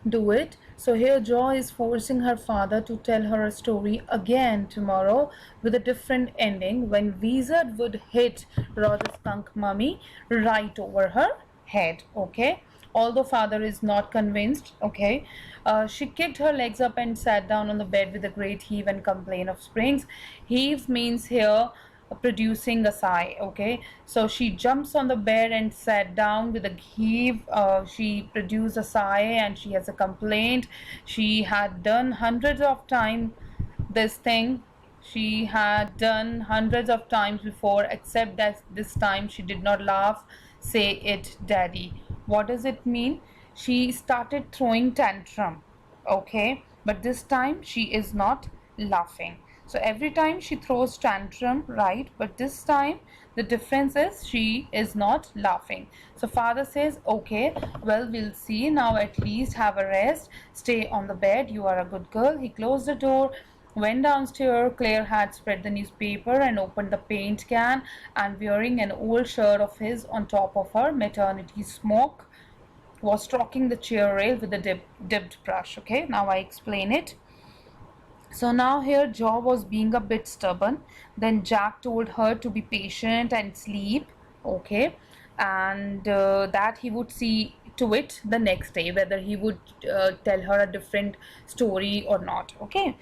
do it. So here Joy is forcing her father to tell her a story again tomorrow with a different ending, when Wizard would hit Roger's skunk mummy right over her head. Okay, although father is not convinced. Okay, she kicked her legs up and sat down on the bed with a great heave and complaint of springs. Heave means here producing a sigh. Okay, so she jumps on the bed and sat down with a heave. She produced a sigh and she has a complaint. She had done hundreds of times this thing. She had done hundreds of times before, except that this time she did not laugh. Say it, daddy. What does it mean? She started throwing tantrum. Okay, but this time she is not laughing. So every time she throws tantrum, right, but this time the difference is she is not laughing. So father says, okay, well, we'll see now, at least have a rest, stay on the bed, you are a good girl. He closed the door, went downstairs. Claire had spread the newspaper and opened the paint can, and wearing an old shirt of his on top of her maternity smock, was stroking the chair rail with a dipped brush. Okay, now I explain it. So now here Jo was being a bit stubborn. Then Jack told her to be patient and sleep. Okay, and that he would see to it the next day whether he would tell her a different story or not. Okay,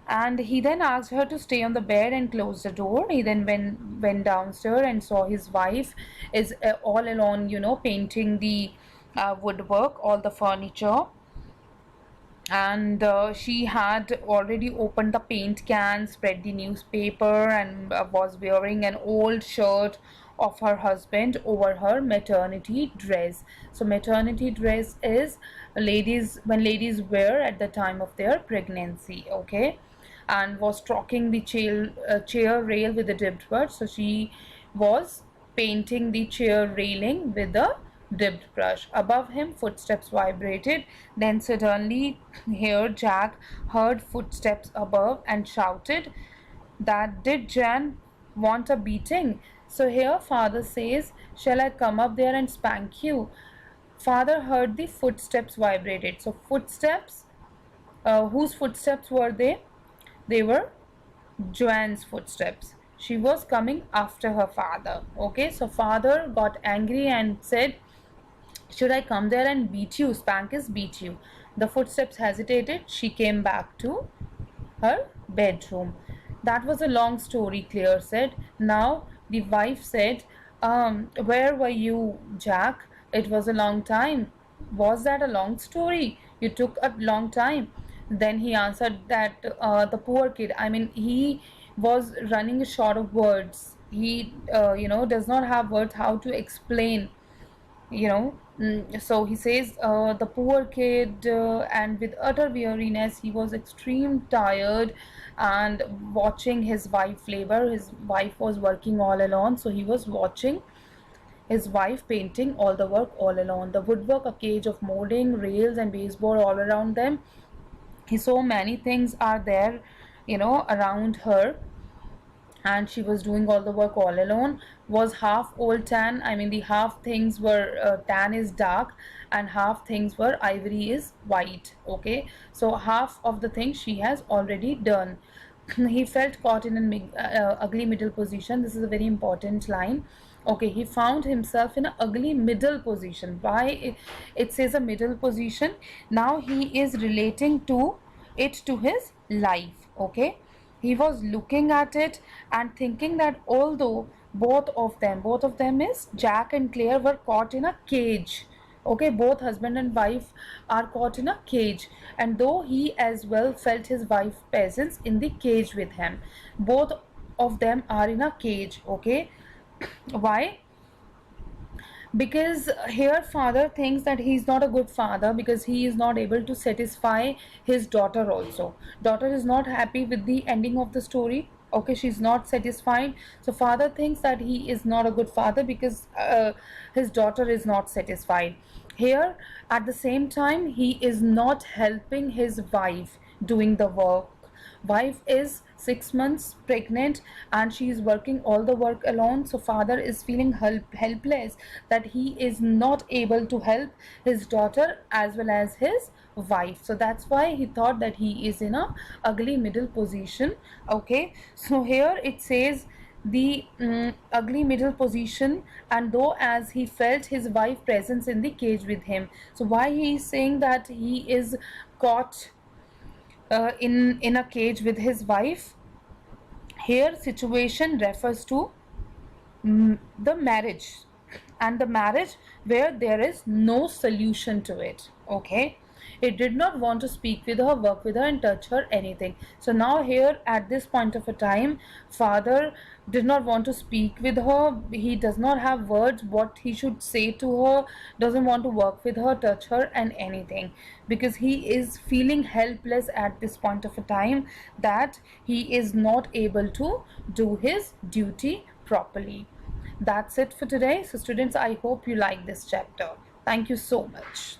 and he then asked her to stay on the bed and close the door. He then went downstairs and saw his wife is all alone, painting the woodwork, all the furniture, and she had already opened the paint can, spread the newspaper, and was wearing an old shirt of her husband over her maternity dress. So maternity dress is when ladies wear at the time of their pregnancy. Okay, and was stroking the chair rail with a dipped brush. So she was painting the chair railing with a dipped brush. Above him, footsteps vibrated. Then suddenly, here Jack heard footsteps above and shouted that did Jan want a beating? So here father says, shall I come up there and spank you? Father heard the footsteps vibrated. So footsteps, whose footsteps were they? They were Joanne's footsteps. She was coming after her father. Okay, so father got angry and said, should I come there and beat you? Spank is beat you. The footsteps hesitated. She came back to her bedroom. That was a long story, Claire said. Now the wife said, where were you, Jack? It was a long time. Was that a long story? You took a long time. Then he answered that the poor kid, I mean, he was running short of words. He, does not have words how to explain, so he says, the poor kid, and with utter weariness, he was extreme tired and watching his wife labor. His wife was working all alone, so he was watching his wife painting all the work all alone. The woodwork, a cage of molding, rails and baseboard all around them. So many things are there, around her, and she was doing all the work all alone. Was half old tan, I mean, the half things were tan is dark and half things were ivory is white. Okay, so half of the things she has already done. He felt caught in an ugly middle position. This is a very important line. Okay, he found himself in an ugly middle position. Why it says a middle position? Now he is relating to it to his life. Okay, he was looking at it and thinking that although both of them is Jack and Claire, were caught in a cage. Okay, both husband and wife are caught in a cage, and though he as well felt his wife's presence in the cage with him, both of them are in a cage. Okay, why? Because here father thinks that he is not a good father because he is not able to satisfy his daughter also. Daughter is not happy with the ending of the story. Okay, she's not satisfied, so father thinks that he is not a good father because his daughter is not satisfied. Here at the same time he is not helping his wife doing the work. Wife is 6 months pregnant, and she is working all the work alone. So father is feeling helpless, that he is not able to help his daughter as well as his wife. So that's why he thought that he is in a ugly middle position. Okay, so here it says the ugly middle position, and though as he felt his wife presence in the cage with him. So why he is saying that he is caught in a cage with his wife? Here situation refers to the marriage, and the marriage where there is no solution to it. Okay, it did not want to speak with her, work with her, and touch her anything. So now here at this point of a time, father did not want to speak with her. He does not have words what he should say to her, doesn't want to work with her, touch her and anything, because he is feeling helpless at this point of a time, that he is not able to do his duty properly. That's it for today. So students, I hope you like this chapter. Thank you so much.